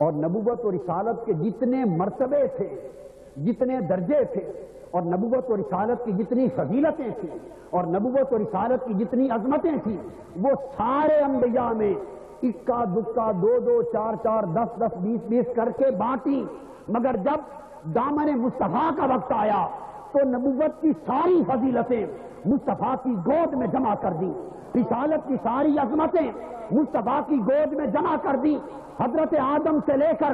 اور نبوت و رسالت کے جتنے مرتبے تھے، جتنے درجے تھے، اور نبوت و رسالت کی جتنی فضیلتیں تھیں، اور نبوت و رسالت کی جتنی عظمتیں تھیں، وہ سارے انبیاء میں اکا دکا 2 2 4 4 10 10 20 20 کر کے بانٹی، مگر جب دامن مصطفیٰ کا وقت آیا تو نبوت کی ساری فضیلتیں مصطفیٰ کی گود میں جمع کر دی، رسالت کی ساری عظمتیں مصطفیٰ کی گود میں جمع کر دی۔ حضرت آدم سے لے کر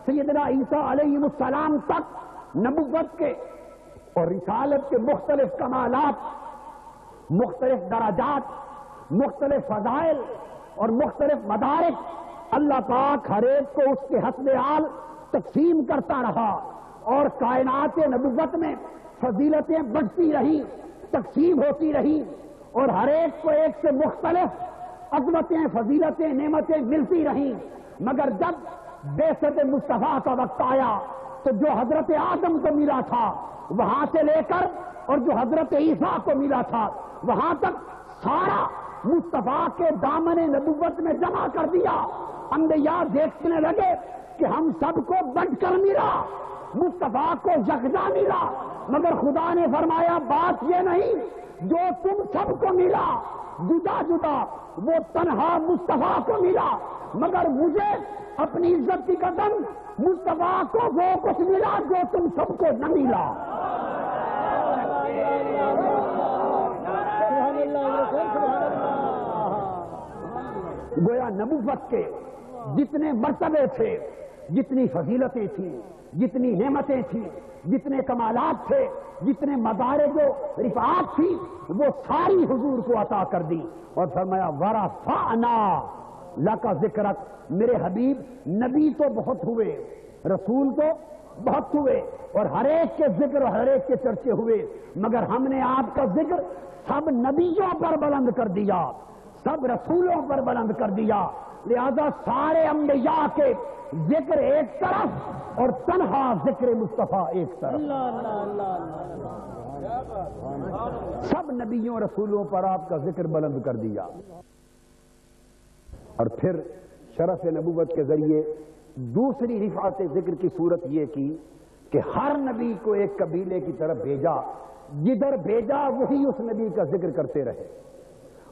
سیدنا عیسیٰ علیہ السلام تک نبوت کے اور رسالت کے مختلف کمالات، مختلف درجات، مختلف فضائل اور مختلف مدارک اللہ پاک ہر ایک کو اس کے حسب حال تقسیم کرتا رہا، اور کائنات نبوت میں فضیلتیں بڑھتی رہیں، تقسیم ہوتی رہیں، اور ہر ایک کو ایک سے مختلف عظمتیں، فضیلتیں، نعمتیں ملتی رہیں۔ مگر جب بعثت مصطفیٰ کا وقت آیا تو جو حضرت آدم کو ملا تھا وہاں سے لے کر اور جو حضرت عیسیٰ کو ملا تھا وہاں تک سارا مصطفیٰ کے دامن نبوت میں جمع کر دیا۔ انبیاء دیکھنے لگے کہ ہم سب کو بٹ کر ملا، مصطفیٰ کو یکجا ملا، مگر خدا نے فرمایا بات یہ نہیں، جو تم سب کو ملا جدا جدا وہ تنہا مصطفیٰ کو ملا، مگر مجھے اپنی عزت کی قدم مصطفیٰ کو وہ کچھ ملا جو تم سب کو نہ ملا۔ گویا نبوت کے جتنے مرتبے تھے، جتنی فضیلتیں تھیں، جتنی نعمتیں تھیں، جتنے کمالات تھے، جتنے مدارج و رفعات تھی، وہ ساری حضور کو عطا کر دی، اور فرمایا ورفعنا لک ذکرک۔ میرے حبیب نبی تو بہت ہوئے، رسول تو بہت ہوئے، اور ہر ایک کے ذکر اور ہر ایک کے چرچے ہوئے، مگر ہم نے آپ کا ذکر سب نبیوں پر بلند کر دیا، سب رسولوں پر بلند کر دیا، لہذا سارے انبیاء کے ذکر ایک طرف اور تنہا ذکر مصطفیٰ ایک طرف۔ سب نبیوں رسولوں پر آپ کا ذکر بلند کر دیا، اور پھر شرف نبوت کے ذریعے دوسری رفعت ذکر کی صورت یہ کی کہ ہر نبی کو ایک قبیلے کی طرف بھیجا، جدھر بھیجا وہی اس نبی کا ذکر کرتے رہے۔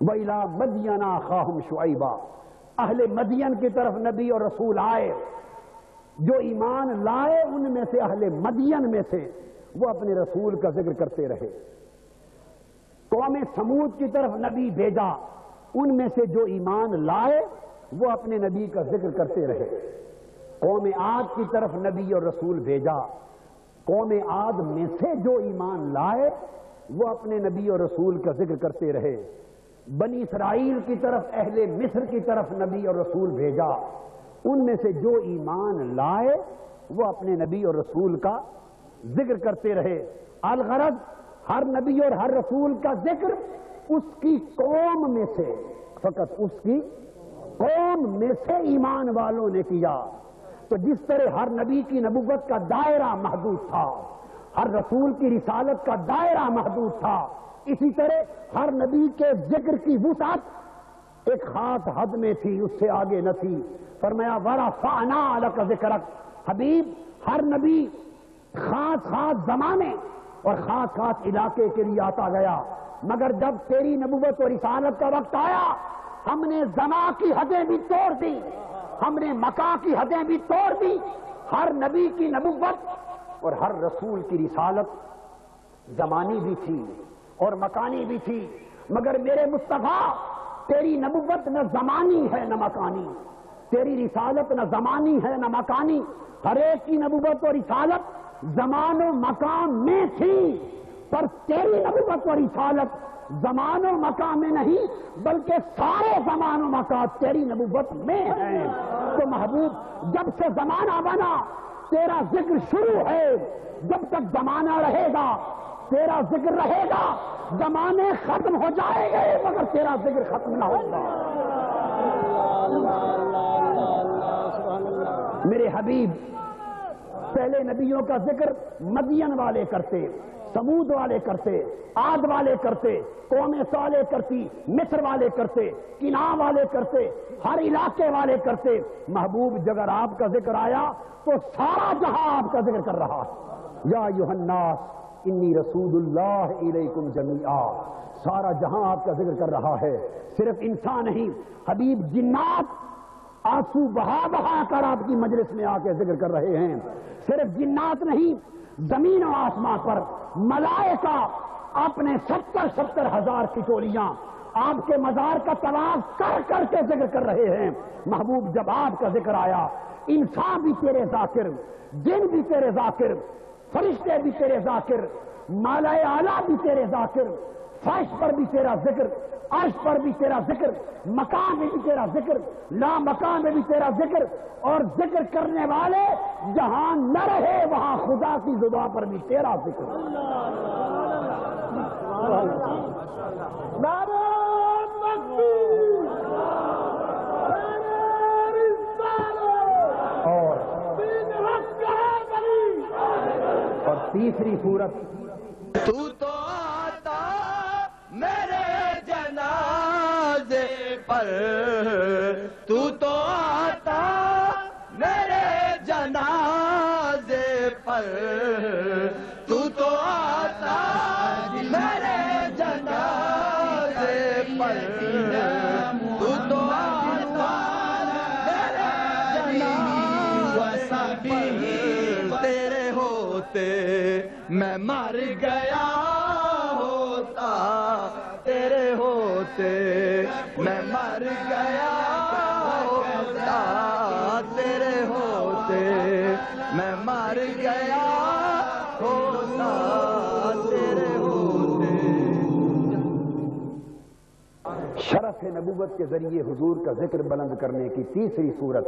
وَإِلَىٰ مَدْيَنَ أَخَاهُمْ شُعَيْبًا، اہل مدین کی طرف نبی اور رسول آئے، جو ایمان لائے ان میں سے اہل مدین میں سے وہ اپنے رسول کا ذکر کرتے رہے۔ قوم سمود کی طرف نبی بھیجا، ان میں سے جو ایمان لائے وہ اپنے نبی کا ذکر کرتے رہے۔ قوم عاد کی طرف نبی اور رسول بھیجا، قوم عاد میں سے جو ایمان لائے وہ اپنے نبی اور رسول کا ذکر کرتے رہے۔ بنی اسرائیل کی طرف، اہل مصر کی طرف نبی اور رسول بھیجا، ان میں سے جو ایمان لائے وہ اپنے نبی اور رسول کا ذکر کرتے رہے۔ الغرض ہر نبی اور ہر رسول کا ذکر اس کی قوم میں سے، فقط اس کی قوم میں سے ایمان والوں نے کیا۔ تو جس طرح ہر نبی کی نبوت کا دائرہ محدود تھا، ہر رسول کی رسالت کا دائرہ محدود تھا، اسی طرح ہر نبی کے ذکر کی وسعت ایک خاص حد میں تھی، اس سے آگے نہ تھی۔ فرمایا ورفعنا لک ذکرک، حبیب ہر نبی خاص خاص زمانے اور خاص خاص علاقے کے لیے آتا گیا، مگر جب تیری نبوت اور رسالت کا وقت آیا ہم نے زمان کی حدیں بھی توڑ دی، ہم نے مکان کی حدیں بھی توڑ دی۔ ہر نبی کی نبوت اور ہر رسول کی رسالت زمانی بھی تھی اور مکانی بھی تھی، مگر میرے مصطفیٰ تیری نبوت نہ زمانی ہے نہ مکانی، تیری رسالت نہ زمانی ہے نہ مکانی، ہر ایک کی نبوت اور رسالت زمان و مکان میں تھی، پر تیری نبوت اور رسالت زمان و مکان میں نہیں بلکہ سارے زمان و مکان تیری نبوت میں ہیں۔ تو محبوب جب سے زمانہ بنا تیرا ذکر شروع ہے، جب تک زمانہ رہے گا تیرا ذکر رہے گا، زمانے ختم ہو جائیں گے مگر تیرا ذکر ختم نہ ہوگا۔ میرے حبیب پہلے نبیوں کا ذکر مدین والے کرتے، سمود والے کرتے، عاد والے کرتے، قوم صالح کرتی، مصر والے کرتے، کنعان والے کرتے، ہر علاقے والے کرتے۔ محبوب جب آپ کا ذکر آیا تو سارا جہاں آپ کا ذکر کر رہا ہے۔ یا ایھا الناس انی رسول اللہ الیکم جمیعا، سارا جہاں آپ کا ذکر کر رہا ہے، صرف انسان نہیں، حبیب جنات آنسو بہا بہا کر آپ کی مجلس میں آ کے ذکر کر رہے ہیں۔ صرف جنات نہیں، زمین و آسمان پر ملائکہ اپنے 70 ہزار کی ٹولیاں آپ کے مزار کا طواف کر کر کے ذکر کر رہے ہیں۔ محبوب جب آپ کا ذکر آیا، انسان بھی تیرے ذاکر، جن بھی تیرے ذاکر، فرشتے بھی تیرے ذاکر، مالائے اعلیٰ بھی تیرے ذاکر، فرش پر بھی تیرا ذکر، عرش پر بھی تیرا ذکر، مکان میں بھی تیرا ذکر، لا مکان میں بھی تیرا ذکر، اور ذکر کرنے والے جہاں نہ رہے وہاں خدا کی زبان پر بھی تیرا ذکر۔ اور تیسری صورت، تو آتا میرے جنازے پر، تو آتا میرے جنازے پر، تو آتا میرے جنازے پر، تو آتا میرے جنازے پر، تیرے ہوتے میں مر گیا ہوتا، تیرے ہوتے میں مر گیا ہوتا، تیرے ہوتے میں مر گیا ہوتا، تیرے ہوتے۔ شرف نبوت کے ذریعے حضور کا ذکر بلند کرنے کی تیسری صورت،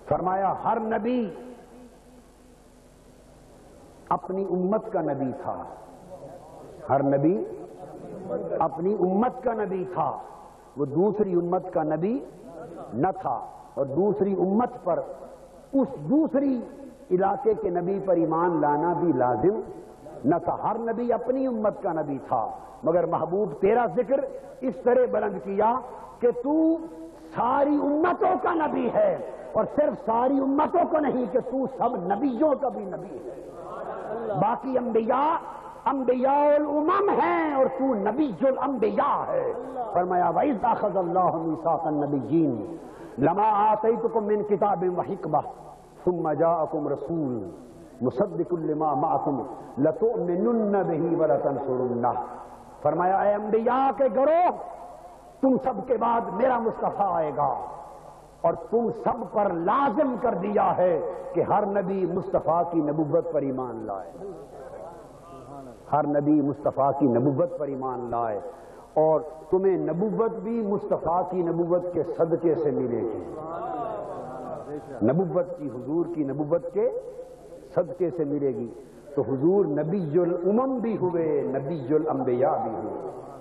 فرمایا ہر نبی اپنی امت کا نبی تھا، ہر نبی اپنی امت کا نبی تھا، وہ دوسری امت کا نبی نہ تھا، اور دوسری امت پر اس دوسری علاقے کے نبی پر ایمان لانا بھی لازم نہ تھا۔ ہر نبی اپنی امت کا نبی تھا، مگر محبوب تیرا ذکر اس طرح بلند کیا کہ تو ساری امتوں کا نبی ہے، اور صرف ساری امتوں کو نہیں کہ تو سب نبیوں کا بھی نبی ہے۔ باقی انبیاء الامم ہیں اور تو نبی الانبیاء ہے۔ فرمایا وَإِذْ أَخَذَ اللَّهُ مِيثَاقَ النَّبِيِّينَ لَمَا آتَيْتُكُم مِّن كِتَابٍ وَحِكْمَةٍ ثُمَّ جَاءَكُمْ رَسُولٌ مُصَدِّقٌ لِّمَا مَعَكُمْ لَتُؤْمِنُنَّ بِهِ وَلَتَنصُرُنَّهُ۔ فرمایا اے انبیاء کے گروہ، تم سب کے بعد میرا مصطفیٰ آئے گا، اور تم سب پر لازم کر دیا ہے کہ ہر نبی مصطفیٰ کی نبوت پر ایمان لائے، ہر نبی مصطفیٰ کی نبوت پر ایمان لائے، اور تمہیں نبوت بھی مصطفیٰ کی نبوت کے صدقے سے ملے گی، نبوت کی، حضور کی نبوت کے صدقے سے ملے گی۔ تو حضور نبی الامم بھی ہوئے، نبی الانبیاء بھی ہوئے،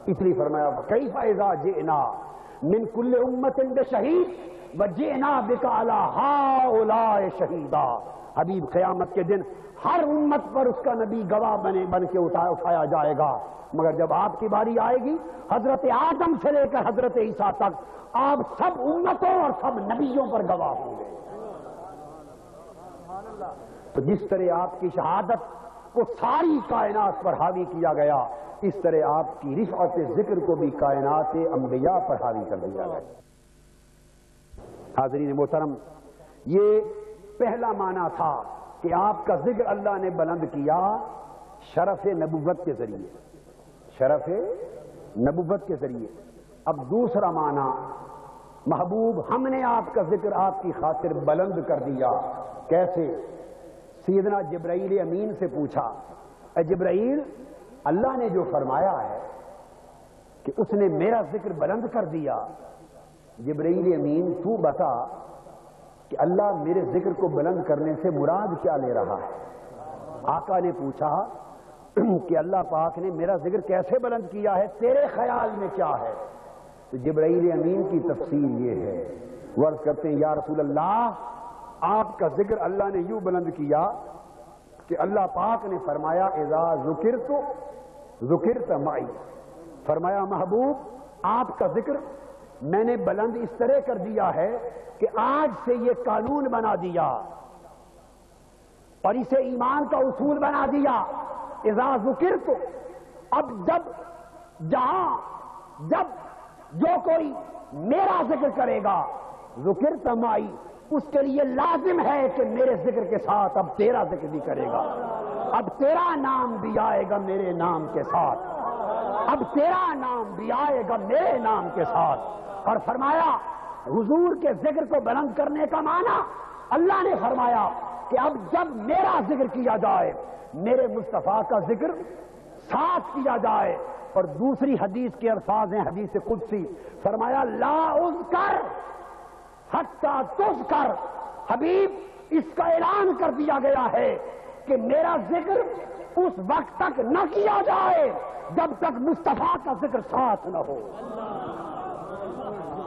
اس لیے فرمایا کیف اذا جئنا من کل امت بشہید وجئنا بک علی ہؤلاء شہیدا۔ حبیب قیامت کے دن ہر امت پر اس کا نبی گواہ بن کے اٹھایا جائے گا، مگر جب آپ کی باری آئے گی، حضرت آدم سے لے کر حضرت عیسیٰ تک آپ سب امتوں اور سب نبیوں پر گواہ ہوں گے۔ تو جس طرح آپ کی شہادت کو ساری کائنات پر حاوی کیا گیا، اس طرح آپ کی رفعت ذکر کو بھی کائنات انبیاء پر حاوی کر دیا گیا۔ حاضرین محترم، یہ پہلا معنی تھا کہ آپ کا ذکر اللہ نے بلند کیا شرف نبوت کے ذریعے، شرف نبوت کے ذریعے۔ اب دوسرا معنی، محبوب ہم نے آپ کا ذکر آپ کی خاطر بلند کر دیا، کیسے؟ سیدنا جبرائیل امین سے پوچھا، اے جبرائیل، اللہ نے جو فرمایا ہے کہ اس نے میرا ذکر بلند کر دیا، جبرائیل امین تو بتا کہ اللہ میرے ذکر کو بلند کرنے سے مراد کیا لے رہا ہے؟ آقا نے پوچھا کہ اللہ پاک نے میرا ذکر کیسے بلند کیا ہے، تیرے خیال میں کیا ہے؟ تو جبرائیل امین کی تفسیر یہ ہے، وہ عرض کرتے ہیں یا رسول اللہ، آپ کا ذکر اللہ نے یوں بلند کیا کہ اللہ پاک نے فرمایا اذا ذکرت ذکرت معی، فرمایا محبوب آپ کا ذکر میں نے بلند اس طرح کر دیا ہے کہ آج سے یہ قانون بنا دیا اور اسے ایمان کا اصول بنا دیا۔ اذا ذکرت، اب جب جو کوئی میرا ذکر کرے گا ذکرت معی، اس کے لیے لازم ہے کہ میرے ذکر کے ساتھ اب تیرا ذکر بھی کرے گا، اب تیرا نام بھی آئے گا میرے نام کے ساتھ، اب تیرا نام بھی آئے گا میرے نام کے ساتھ۔ اور فرمایا حضور کے ذکر کو بلند کرنے کا معنی اللہ نے فرمایا کہ اب جب میرا ذکر کیا جائے، میرے مصطفیٰ کا ذکر ساتھ کیا جائے۔ اور دوسری حدیث کے الفاظ ہیں، حدیث قدسی، فرمایا لا اذکر حتی تذکر، حبیب اس کا اعلان کر دیا گیا ہے کہ میرا ذکر اس وقت تک نہ کیا جائے جب تک مصطفیٰ کا ذکر ساتھ نہ ہو۔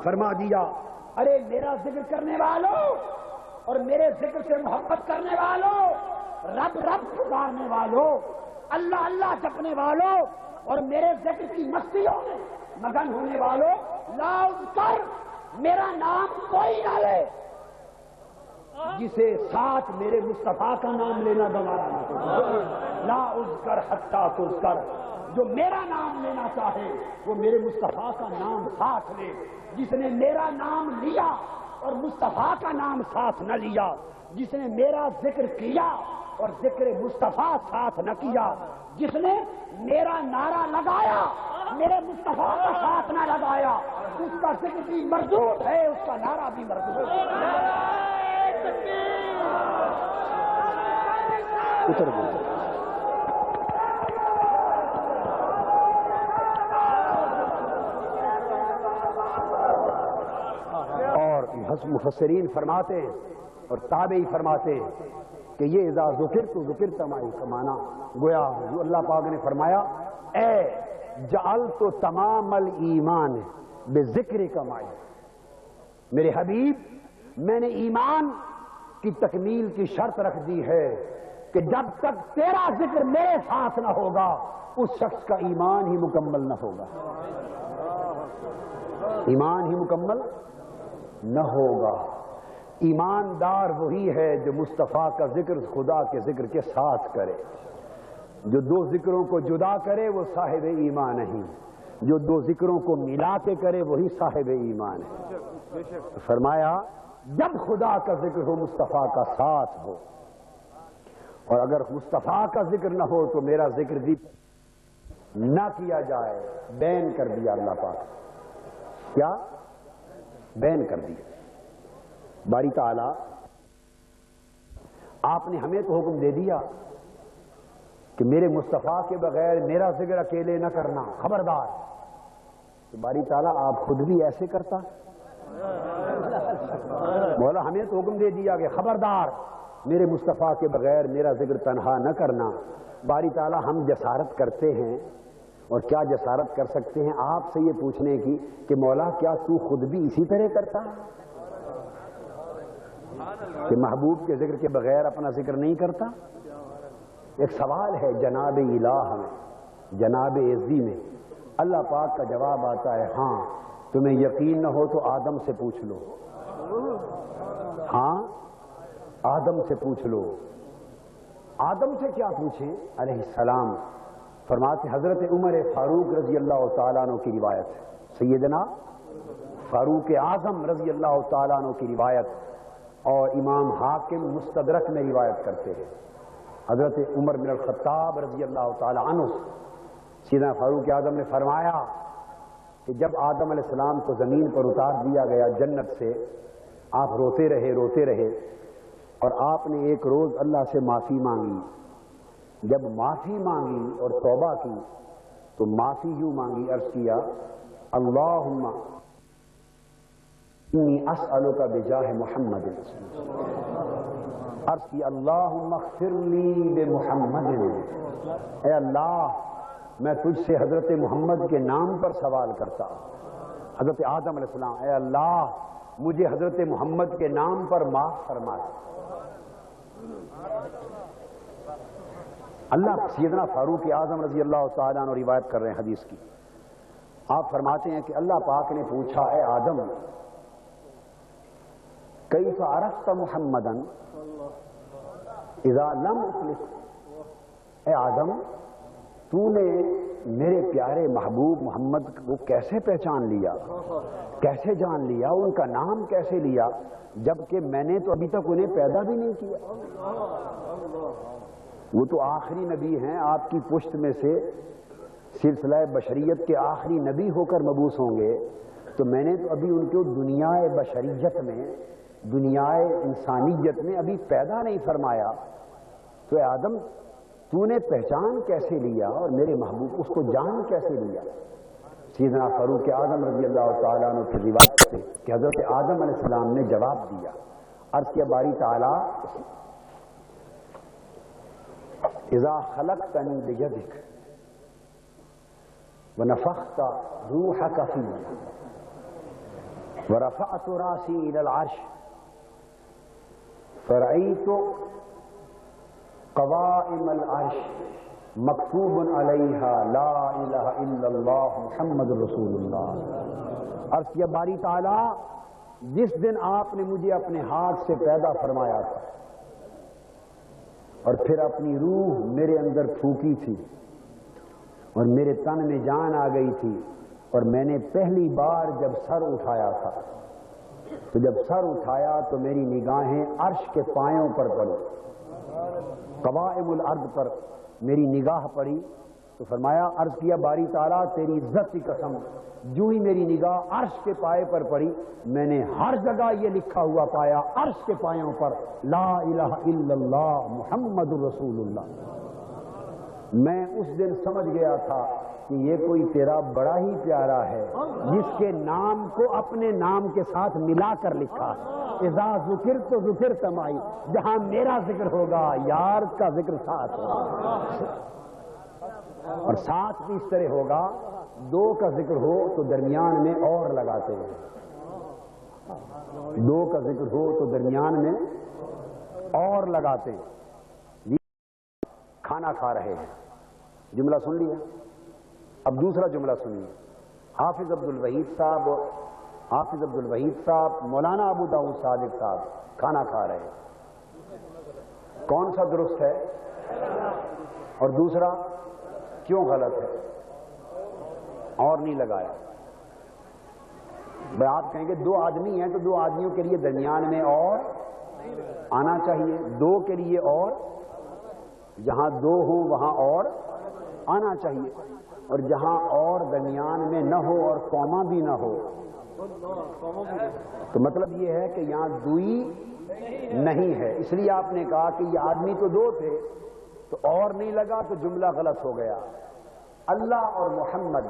فرما دیا ارے میرا ذکر کرنے والوں اور میرے ذکر سے محبت کرنے والوں، رب رب پکارنے والوں، اللہ اللہ جپنے والوں اور میرے ذکر کی مستیوں میں مگن ہونے والوں، لا اذکر، میرا نام کوئی نہ لے جسے ساتھ میرے مصطفیٰ کا نام لینا گوارا نہ ہو۔ لا اذکر حتی تذکر، جو میرا نام لینا چاہے وہ میرے مصطفیٰ کا نام ساتھ لے۔ جس نے میرا نام لیا اور مصطفیٰ کا نام ساتھ نہ لیا، جس نے میرا ذکر کیا اور ذکر مصطفیٰ ساتھ نہ کیا، جس نے میرا نعرہ لگایا میرے مصطفیٰ کا ساتھ نہ لگایا، اس کا ذکر بھی مردود ہے، اس کا نعرہ بھی مردود ہے۔ اتر گئے اور مفسرین فرماتے ہیں اور تابعی فرماتے ہیں کہ یہ اذا ذکرت ذکرت معی کا معنی گویا جو اللہ پاک نے فرمایا اے جعلت تمام الایمان بذکر کا معی، میرے حبیب میں نے ایمان کی تکمیل کی شرط رکھ دی ہے کہ جب تک تیرا ذکر میرے ساتھ نہ ہوگا اس شخص کا ایمان ہی مکمل نہ ہوگا، ایمان ہی مکمل نہ ہوگا۔ ایماندار وہی ہے جو مصطفیٰ کا ذکر خدا کے ذکر کے ساتھ کرے، جو دو ذکروں کو جدا کرے وہ صاحب ایمان نہیں، جو دو ذکروں کو ملا کے کرے وہی صاحب ایمان ہے۔ فرمایا جب خدا کا ذکر ہو مصطفیٰ کا ساتھ ہو، اور اگر مصطفیٰ کا ذکر نہ ہو تو میرا ذکر بھی نہ کیا جائے، بین کر دیا اللہ پاک، کیا بین کر دیا باری تعالی۔ آپ نے ہمیں تو حکم دے دیا کہ میرے مصطفیٰ کے بغیر میرا ذکر اکیلے نہ کرنا، خبردار۔ تو باری تعالیٰ آپ خود بھی ایسے کرتا؟ مولا ہمیں تو حکم دے دیا کہ خبردار میرے مصطفیٰ کے بغیر میرا ذکر تنہا نہ کرنا۔ باری تعالیٰ ہم جسارت کرتے ہیں، اور کیا جسارت کر سکتے ہیں آپ سے یہ پوچھنے کی کہ مولا کیا تو خود بھی اسی طرح کرتا کہ محبوب کے ذکر کے بغیر اپنا ذکر نہیں کرتا؟ ایک سوال ہے جناب الہ میں، جناب عزی میں، اللہ پاک کا جواب آتا ہے ہاں تمہیں یقین نہ ہو تو آدم سے پوچھ لو، ہاں آدم سے پوچھ لو۔ آدم سے کیا پوچھیں علیہ السلام؟ فرماتے حضرت عمر فاروق رضی اللہ تعالیٰ عنہ کی روایت، سیدنا فاروق اعظم رضی اللہ تعالیٰ عنہ کی روایت، اور امام حاکم مستدرک میں روایت کرتے ہیں حضرت عمر بن الخطاب رضی اللہ تعالیٰ عنہ، سیدنا فاروق اعظم نے فرمایا کہ جب آدم علیہ السلام کو زمین پر اتار دیا گیا جنت سے، آپ روتے رہے اور آپ نے ایک روز اللہ سے معافی مانگی۔ جب معافی مانگی اور توبہ کی تو معافی یوں مانگی، عرض کیا اللہم انی اسألک بجاہ محمد، عرض کی اللہم اغفر لی بمحمد، اے اللہ میں تجھ سے حضرت محمد کے نام پر سوال کرتا ہوں۔ حضرت آدم علیہ السلام، اے اللہ مجھے حضرت محمد کے نام پر معاف فرما۔ اللہ سیدنا فاروق اعظم رضی اللہ تعالیٰ عنہ روایت کر رہے ہیں حدیث کی. آپ فرماتے ہیں کہ اللہ پاک نے پوچھا اے آدم کیف عرفت محمدا اذا لم اخلق، اے آدم تو نے میرے پیارے محبوب محمد کو کیسے پہچان لیا، کیسے جان لیا، ان کا نام کیسے لیا جبکہ میں نے تو ابھی تک انہیں پیدا بھی نہیں کیا. وہ تو آخری نبی ہیں، آپ کی پشت میں سے سلسلہ بشریت کے آخری نبی ہو کر مبعوث ہوں گے، تو میں نے تو ابھی ان کو دنیا بشریت میں، دنیا انسانیت میں ابھی پیدا نہیں فرمایا. تو اے آدم تو نے پہچان کیسے لیا اور میرے محبوب اس کو جان کیسے لیا؟ سیدنا فاروق اعظم رضی اللہ تعالیٰ عنہ کی روایت سے کہ حضرت آدم علیہ السلام نے جواب دیا، عرض کیا باری تعالیٰ اذا خلقتنی بیدک ونفخت روحک فی ورفعت راسی الی العرش فرأیت قوائم العرش مکتوب علیہا لا الہ الا اللہ محمد رسول اللہ. عرض کیا باری تعالیٰ جس دن آپ نے مجھے اپنے ہاتھ سے پیدا فرمایا تھا اور پھر اپنی روح میرے اندر پھونکی تھی اور میرے تن میں جان آ گئی تھی، اور میں نے پہلی بار جب سر اٹھایا تھا تو جب سر اٹھایا تو میری نگاہیں عرش کے پایوں پر پڑی، قوائم الارض پر میری نگاہ پڑی. تو فرمایا عرض کیا باری تعالیٰ تیری عزت کی قسم جو ہی میری نگاہ عرش کے پائے پر پڑی میں نے ہر جگہ یہ لکھا ہوا پایا عرش کے پایوں پر لا الہ الا اللہ محمد رسول اللہ. میں اس دن سمجھ گیا تھا کہ یہ کوئی تیرا بڑا ہی پیارا ہے جس کے نام کو اپنے نام کے ساتھ ملا کر لکھا ہے. اذا ذکرت ذکرت معی، جہاں میرا ذکر ہوگا یار کا ذکر ساتھ ہوگا، اور ساتھ بھی اس طرح ہوگا دو کا ذکر ہو تو درمیان میں اور لگاتے ہیں، دو کا ذکر ہو تو درمیان میں اور لگاتے ہیں. کھانا کھا رہے ہیں، جملہ سن لیا. اب دوسرا جملہ سنیے. حافظ عبد الوحید صاحب مولانا ابو داؤد صادق صاحب کھانا کھا رہے ہیں. کون سا درست ہے اور دوسرا کیوں غلط ہے؟ اور نہیں لگایا. بھائی آپ کہیں گے دو آدمی ہیں تو دو آدمیوں کے لیے درمیان میں اور آنا چاہیے، دو کے لیے اور، جہاں دو ہوں وہاں اور آنا چاہیے، اور جہاں اور درمیان میں نہ ہو اور کوما بھی نہ ہو تو مطلب یہ ہے کہ یہاں دوئی نہیں ہے. اس لیے آپ نے کہا کہ یہ آدمی تو دو تھے تو اور نہیں لگا تو جملہ غلط ہو گیا. اللہ اور محمد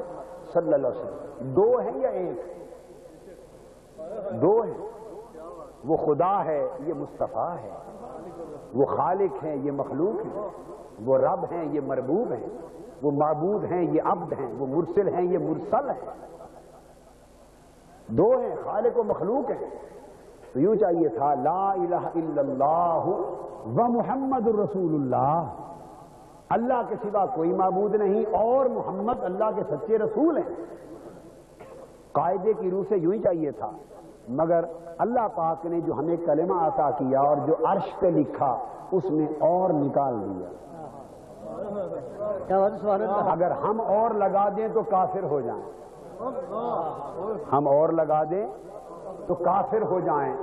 صلی اللہ علیہ وسلم دو ہیں یا ایک؟ دو ہیں. وہ خدا ہے یہ مصطفیٰ ہے، وہ خالق ہیں یہ مخلوق ہیں، وہ رب ہیں یہ مربوب ہیں، وہ معبود ہیں یہ عبد ہیں، وہ مرسل ہیں یہ مرسل ہیں. دو ہیں، خالق و مخلوق ہیں. تو یوں چاہیے تھا لا الہ الا اللہ و محمد الرسول اللہ، اللہ کے سوا کوئی معبود نہیں اور محمد اللہ کے سچے رسول ہیں. قاعدے کی روح سے یوں ہی چاہیے تھا، مگر اللہ پاک نے جو ہمیں کلمہ عطا کیا اور جو عرش پہ لکھا اس میں اور نکال دیا. اگر ہم اور لگا دیں تو کافر ہو جائیں، ہم اور لگا دیں تو کافر ہو جائیں.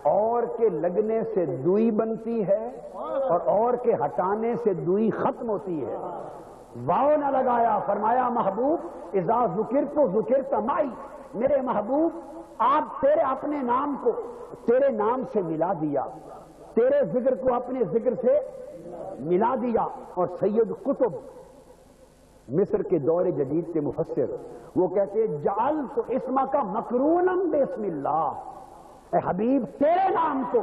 اور کے لگنے سے دوئی بنتی ہے اور کے ہٹانے سے دوئی ختم ہوتی ہے. واو نہ لگایا، فرمایا محبوب اذا ذکرت ذکرت معی، میرے محبوب آپ تیرے اپنے نام کو تیرے نام سے ملا دیا، تیرے ذکر کو اپنے ذکر سے ملا دیا. اور سید قطب مصر کے دور جدید کے مفسر وہ کہتے ہیں جعلت اسمک مقرونا باسم اللہ، اے حبیب تیرے نام کو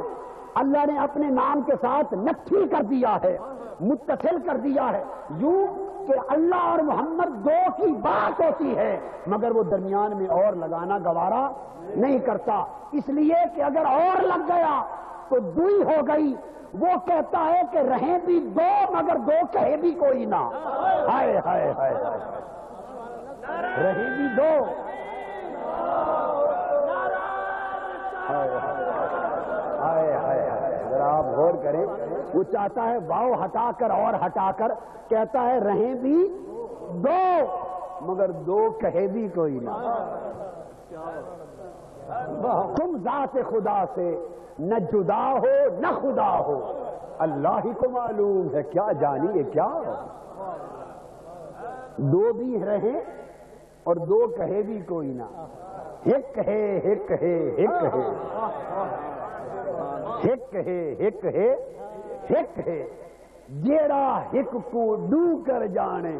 اللہ نے اپنے نام کے ساتھ نکھی کر دیا ہے، متصل کر دیا ہے، یوں کہ اللہ اور محمد دو کی بات ہوتی ہے مگر وہ درمیان میں اور لگانا گوارا نہیں کرتا، اس لیے کہ اگر اور لگ گیا تو دوئی ہو گئی۔ وہ کہتا ہے کہ رہیں بھی دو مگر دو کہے بھی کوئی نہ، ہائے ہائے ہائے رہیں بھی دو، ہائے ہائے ذرا آپ غور کریں، وہ چاہتا ہے واؤ ہٹا کر اور ہٹا کر، کہتا ہے رہیں بھی دو مگر دو کہے بھی کوئی نہ۔ تم ذات خدا سے نہ جدا ہو نہ خدا ہو، اللہ ہی کو معلوم ہے کیا جانیے کیا ہو۔ دو بھی رہیں اور دو کہے بھی کوئی نہ، ہک ہے ہک ہے ہک ہے ہک ہے ہک ہے ہک ہے، جیڑا ہک کو ڈو کر جانے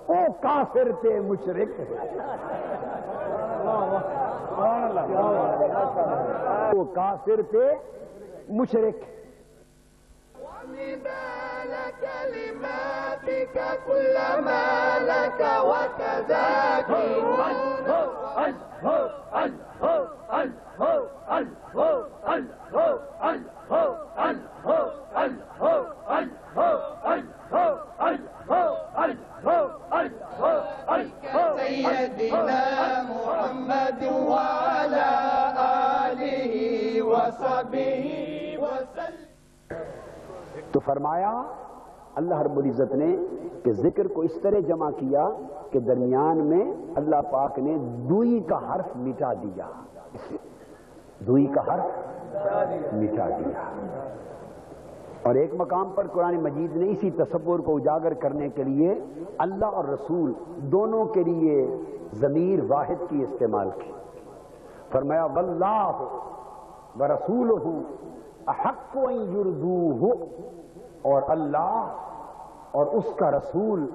او کافر تے مشرک ہے، وہ کافر تے مشرک۔ سيدنا محمد وعلى آله وصحبه وسلم۔ تو فرمایا اللہ رب العزت نے کہ ذکر کو اس طرح جمع کیا کہ درمیان میں اللہ پاک نے دوئی کا حرف مٹا دیا، دوئی کا حرف مٹا دیا۔ اور ایک مقام پر قرآن مجید نے اسی تصور کو اجاگر کرنے کے لیے اللہ اور رسول دونوں کے لیے ضمیر واحد کی استعمال کی، فرمایا واللہ ورسولہ احق ان یرضوہ، اور اللہ اور اس کا رسول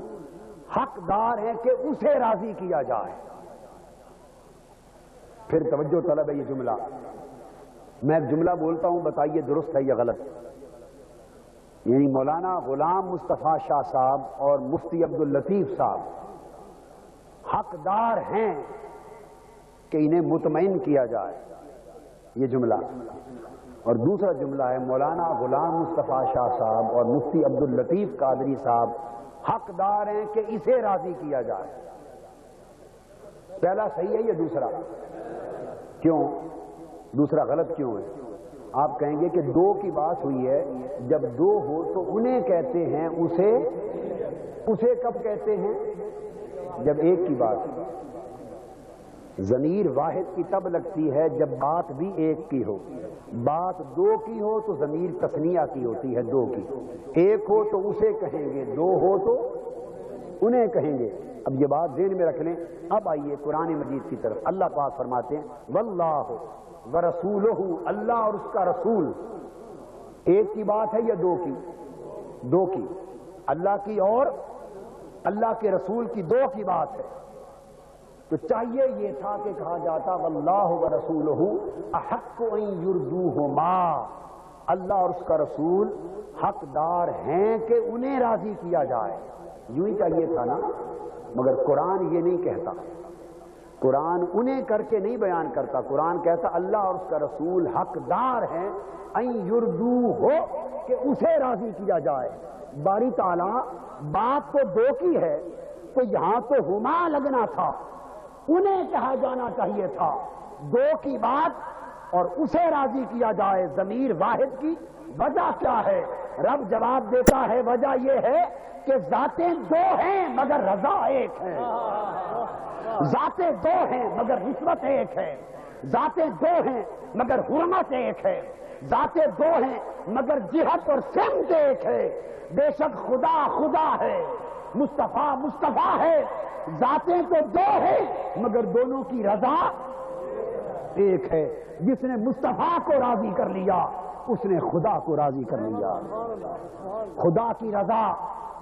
حقدار ہے کہ اسے راضی کیا جائے۔ پھر توجہ طلب ہے یہ جملہ، میں ایک جملہ بولتا ہوں بتائیے درست ہے یا غلط۔ یعنی مولانا غلام مصطفیٰ شاہ صاحب اور مفتی عبداللطیف صاحب حقدار ہیں کہ انہیں مطمئن کیا جائے، یہ جملہ۔ اور دوسرا جملہ ہے مولانا غلام مصطفیٰ شاہ صاحب اور مفتی عبداللطیف قادری صاحب حقدار ہیں کہ اسے راضی کیا جائے۔ پہلا صحیح ہے یا دوسرا؟ کیوں دوسرا غلط کیوں ہے؟ آپ کہیں گے کہ دو کی بات ہوئی ہے، جب دو ہو تو انہیں کہتے ہیں، اسے کب کہتے ہیں؟ جب ایک کی بات ہو۔ ضمیر واحد کی تب لگتی ہے جب بات بھی ایک کی ہو، بات دو کی ہو تو ضمیر تثنیہ کی ہوتی ہے، دو کی۔ ایک ہو تو اسے کہیں گے، دو ہو تو انہیں کہیں گے۔ اب یہ بات ذہن میں رکھ لیں۔ اب آئیے قرآن مجید کی طرف، اللہ پاک فرماتے ہیں واللہ ورسولہ، اللہ اور اس کا رسول، ایک کی بات ہے یا دو کی؟ دو کی۔ اللہ کی اور اللہ کے رسول کی دو کی بات ہے، تو چاہیے یہ تھا کہ کہا جاتا واللہ ورسولہ احق ان یرضوہما، اللہ اور اس کا رسول حقدار ہیں کہ انہیں راضی کیا جائے، یوں ہی چاہیے تھا نا۔ مگر قرآن یہ نہیں کہتا، قرآن انہیں کر کے نہیں بیان کرتا، قرآن کہتا اللہ اور اس کا رسول حقدار ہیں ان یرضوہ، کہ اسے راضی کیا جائے۔ باری تعالیٰ بات تو دو کی ہے تو یہاں تو ہما لگنا تھا، انہیں کہا جانا چاہیے تھا دو کی بات اور اسے راضی کیا جائے ضمیر واحد کی۔ وجہ کیا ہے؟ رب جواب دیتا ہے وجہ یہ ہے کہ ذاتیں دو ہیں مگر رضا ایک ہے، ذاتیں دو ہیں مگر نسبت ایک ہے، ذاتیں دو ہیں مگر حرمت ایک ہے، ذاتیں دو ہیں مگر جہت اور سمت ایک ہے۔ بے شک خدا خدا ہے، مصطفیٰ مصطفیٰ ہے، ذاتیں تو دو ہیں مگر دونوں کی رضا ایک ہے۔ جس نے مصطفیٰ کو راضی کر لیا اس نے خدا کو راضی کر لیا۔ خدا کی رضا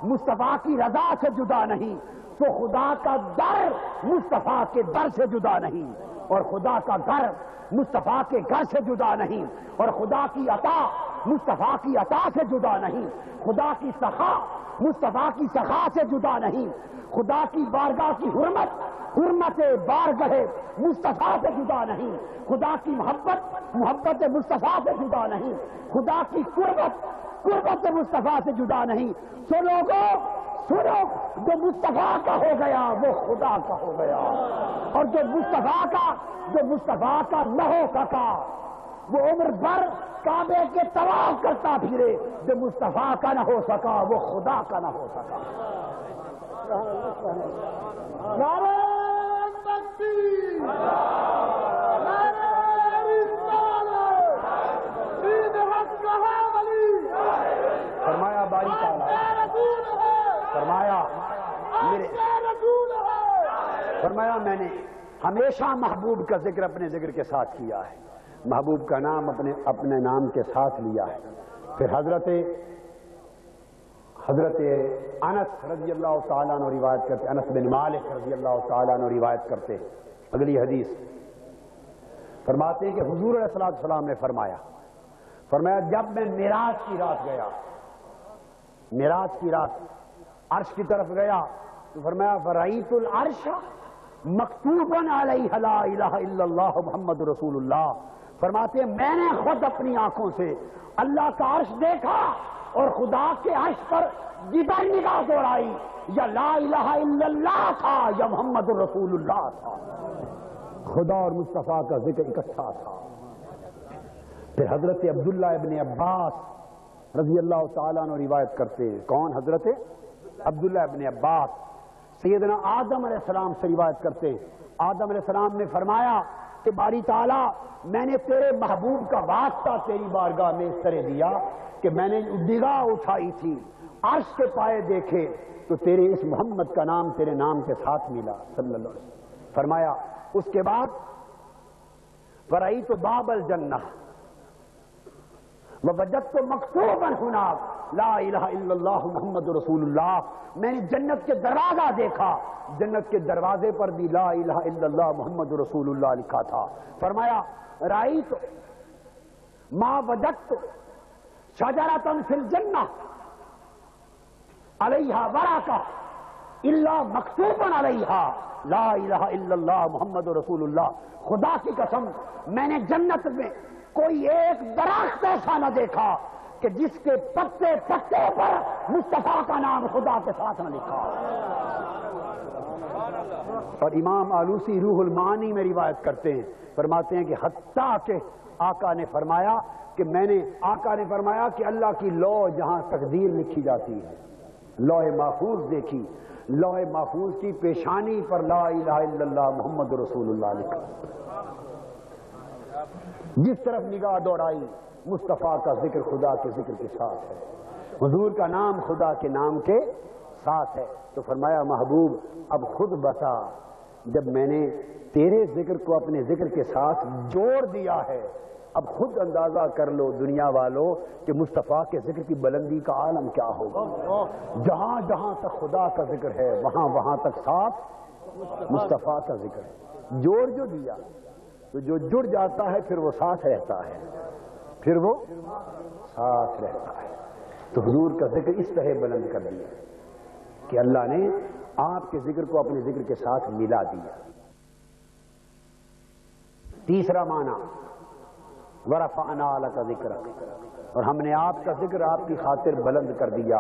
مصطفیٰ کی رضا سے جدا نہیں، تو خدا کا در مصطفیٰ کے در سے جدا نہیں، اور خدا کا گھر مصطفیٰ کے گھر سے جدا نہیں، اور خدا کی عطا مصطفیٰ کی عطا سے جدا نہیں، خدا کی سخا مصطفیٰ کی سخا سے جدا نہیں، خدا کی بارگاہ کی حرمت بارگاہ مصطفیٰ سے جدا نہیں، خدا کی محبت مصطفیٰ سے جدا نہیں، خدا کی قربت مصطفیٰ سے جدا نہیں۔ سنو، جو مصطفیٰ کا ہو گیا وہ خدا کا ہو گیا، اور جو مصطفیٰ کا نہ ہو سکا وہ عمر بھر کعبے کے طواف کرتا پھرے، جو مصطفیٰ کا نہ ہو سکا وہ خدا کا نہ ہو سکا۔ نعرہ تکبیر، نعرہ رسالت، دین حق کا ولی، فرمایا باری تعالیٰ، فرمایا میں نے ہمیشہ محبوب کا ذکر اپنے ذکر کے ساتھ کیا ہے، محبوب کا نام اپنے نام کے ساتھ لیا ہے۔ پھر حضرت انس رضی اللہ تعالیٰ عنہ روایت کرتے، انس بن مالک رضی اللہ تعالیٰ عنہ روایت کرتے اگلی حدیث، فرماتے ہیں کہ حضور علیہ السلام نے فرمایا جب میں معراج کی رات گیا، معراج کی رات عرش کی طرف گیا تو فرمایا فرأیت العرش مکتوبا علیہ لا الہ الا اللہ محمد رسول اللہ، فرماتے ہیں میں نے خود اپنی آنکھوں سے اللہ کا عرش دیکھا اور خدا کے عرش پر جدھر نگاہ دوڑائی یا لا الہ الا اللہ تھا یا محمد رسول اللہ تھا، خدا اور مصطفیٰ کا ذکر اکٹھا تھا۔ پھر حضرت عبداللہ ابن عباس رضی اللہ تعالیٰ عنہ روایت کرتے ہیں، کون؟ حضرت عبداللہ ابن عباس سیدنا آدم علیہ السلام سے روایت کرتے ہیں، آدم علیہ السلام نے فرمایا کہ باری تعالیٰ میں نے تیرے محبوب کا واسطہ تیری بارگاہ میں اس طرح دیا کہ میں نے نگاہ اٹھائی تھی، عرش کے پائے دیکھے تو تیرے اس محمد کا نام تیرے نام کے ساتھ ملا صلی اللہ علیہ وسلم۔ فرمایا اس کے بعد فرأیت باب الجنہ ووجدت مکتوبا ہناک لا الہ الا اللہ محمد رسول اللہ، میں نے جنت کے دروازہ دیکھا، جنت کے دروازے پر بھی لا الہ الا اللہ محمد رسول اللہ لکھا تھا۔ فرمایا رأیت ما وجدت شجرۃ فی الجنہ علیہا ورقہ الا مکتوبا علیہا لا الہ الا اللہ محمد رسول اللہ، خدا کی قسم میں نے جنت میں کوئی ایک درخت ایسا نہ دیکھا کہ جس کے پتے پر مصطفیٰ کا نام خدا کے ساتھ نہ لکھا۔ اور امام آلوسی روح المعانی میں روایت کرتے ہیں، فرماتے ہیں کہ حتیٰ کہ آقا نے فرمایا کہ اللہ کی لوح جہاں تقدیر لکھی جاتی ہے، لوح محفوظ دیکھی، لوح محفوظ کی پیشانی پر لا الہ الا اللہ محمد رسول اللہ لکھا، جس طرف نگاہ دوڑائی مصطفیٰ کا ذکر خدا کے ذکر کے ساتھ ہے، حضور کا نام خدا کے نام کے ساتھ ہے۔ تو فرمایا محبوب اب خود بتا، جب میں نے تیرے ذکر کو اپنے ذکر کے ساتھ جوڑ دیا ہے، اب خود اندازہ کر لو دنیا والوں کہ مصطفیٰ کے ذکر کی بلندی کا عالم کیا ہوگا۔ جہاں جہاں تک خدا کا ذکر ہے وہاں وہاں تک ساتھ مصطفیٰ کا ذکر ہے، جوڑ جو دیا تو جو جڑ جاتا ہے پھر وہ ساتھ رہتا ہے، پھر وہ ساتھ رہتا ہے۔ تو حضور کا ذکر اس طرح بلند کر دیا کہ اللہ نے آپ کے ذکر کو اپنے ذکر کے ساتھ ملا دیا۔ تیسرا معنی ورفعنا لک ذکرک، اور ہم نے آپ کا ذکر آپ کی خاطر بلند کر دیا۔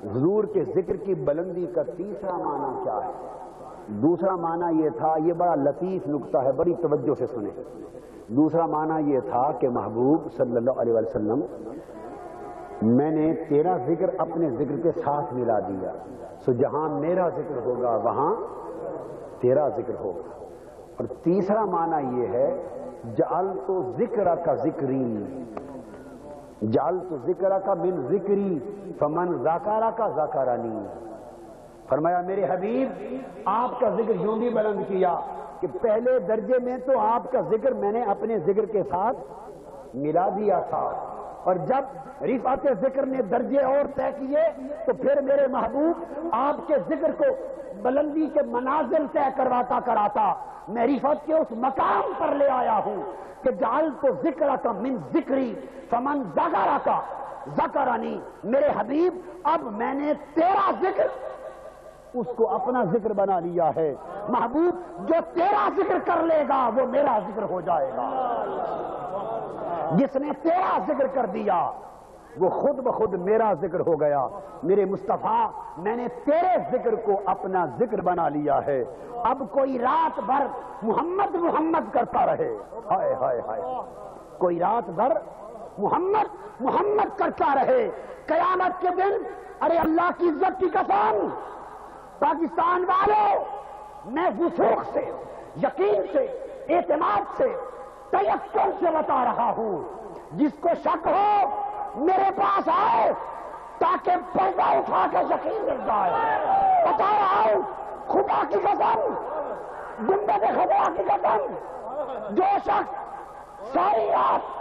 حضور کے ذکر کی بلندی کا تیسرا معنی کیا ہے؟ دوسرا معنی یہ تھا، یہ بڑا لطیف نکتہ ہے، بڑی توجہ سے سنیں۔ دوسرا معنی یہ تھا کہ محبوب صلی اللہ علیہ وسلم میں نے تیرا ذکر اپنے ذکر کے ساتھ ملا دیا، سو جہاں میرا ذکر ہوگا وہاں تیرا ذکر ہوگا۔ اور تیسرا معنی یہ ہے جعلت ذکرک ذکری، جعلت ذکرک من ذکری فمن ذکرک ذکرنی، فرمایا میرے حبیب آپ کا ذکر یوں بھی بلند کیا کہ پہلے درجے میں تو آپ کا ذکر میں نے اپنے ذکر کے ساتھ ملا دیا تھا، اور جب رفعت ذکر نے درجے اور طے کیے تو پھر میرے محبوب آپ کے ذکر کو بلندی کے منازل طے کرواتا کراتا میں رفعت کے اس مقام پر لے آیا ہوں کہ جعلت ذکرک من ذکری فمن ذکرک ذکرنی. میرے حبیب اب میں نے تیرا ذکر اس کو اپنا ذکر بنا لیا ہے. محبوب جو تیرا ذکر کر لے گا وہ میرا ذکر ہو جائے گا. جس نے تیرا ذکر کر دیا وہ خود بخود میرا ذکر ہو گیا. میرے مصطفیٰ میں نے تیرے ذکر کو اپنا ذکر بنا لیا ہے. اب کوئی رات بھر محمد محمد کرتا رہے. ہائے ہائے ہائے. کوئی رات بھر محمد محمد کرتا رہے. قیامت کے دن ارے اللہ کی عزت کی قسم پاکستان والوں میں وثوق سے یقین سے اعتماد سے تیقن سے بتا رہا ہوں جس کو شک ہو میرے پاس آئے تاکہ پردہ اٹھا کے یقین مل جائے. بتا رہا ہوں خدا کی قسم گنبد خدا کی قسم جو شخص ساری رات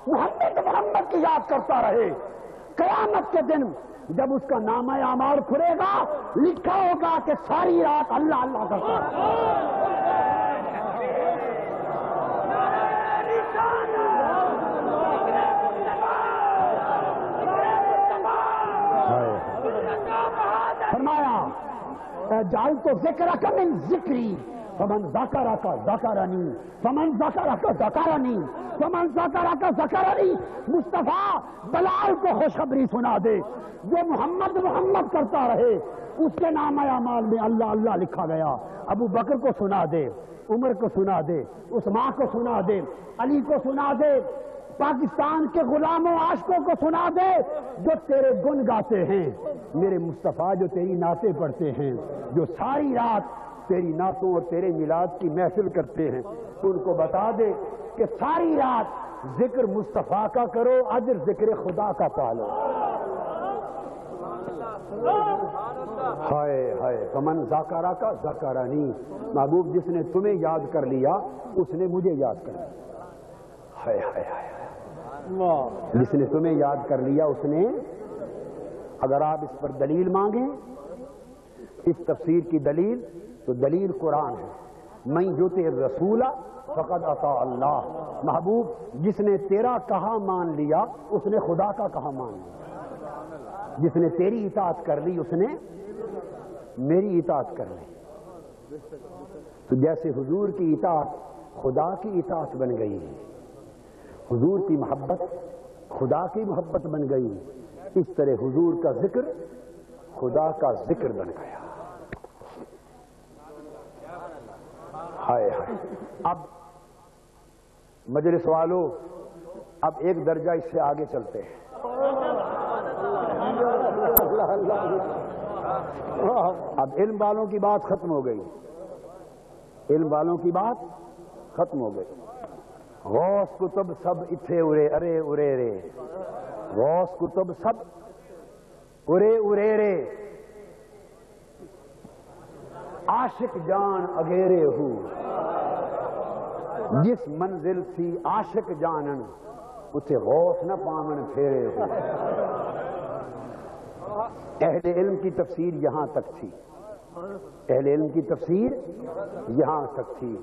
محمد محمد کی یاد کرتا رہے قیامت کے دن جب اس کا نامہ اعمال کھلے گا لکھا ہوگا کہ ساری رات اللہ اللہ کرتا رہا. فرمایا جعلت ذکرک من ذکری فمن ذکرک ذکرنی فمن ذکرک ذکرنی فمن ذکرک ذکرنی. مصطفیٰ بلال کو خوشخبری سنا دے جو محمد محمد کرتا رہے اس کے نام اعمال میں اللہ اللہ لکھا گیا. ابو بکر کو سنا دے, عمر کو سنا دے, عثمان کو سنا دے, علی کو سنا دے, پاکستان کے غلاموں عاشقوں کو سنا دے جو تیرے گن گاتے ہیں. میرے مصطفیٰ جو تیری نعتیں پڑھتے ہیں جو ساری رات تیری نعتوں اور تیرے میلاد کی محفل کرتے ہیں ان کو بتا دے کہ ساری رات ذکر مصطفیٰ کا کرو اجر ذکر خدا کا پالو. ہائے ہائے فمن ذاکرہ کا ذکرنی. محبوب جس نے تمہیں یاد کر لیا اس نے مجھے یاد کر لیا. ہائے ہائے ہائے. جس نے تمہیں یاد کر لیا اس نے. اگر آپ اس پر دلیل مانگیں اس تفسیر کی دلیل تو دلیل قرآن ہے. من یطع الرسول فقد اطاع اللہ. محبوب جس نے تیرا کہا مان لیا اس نے خدا کا کہا مان لیا. جس نے تیری اطاعت کر لی اس نے میری اطاعت کر لی. تو جیسے حضور کی اطاعت خدا کی اطاعت بن گئی, حضور کی محبت خدا کی محبت بن گئی, اس طرح حضور کا ذکر خدا کا ذکر بن گیا. ہائے ہائے. اب مجلس والوں اب ایک درجہ اس سے آگے چلتے ہیں. اب علم والوں کی بات ختم ہو گئی. علم والوں کی بات ختم ہو گئی. غوث کتب سب اتھے ارے ارے ارے رے. غوث کتب سب ارے ارے رے. عاشق جان اگیرے ہوں جس منزل تھی عاشق جانن اسے غوث نہ پامن پھیرے ہوں. اہل علم کی تفسیر یہاں تک تھی. اہل علم کی تفسیر یہاں تک تھی.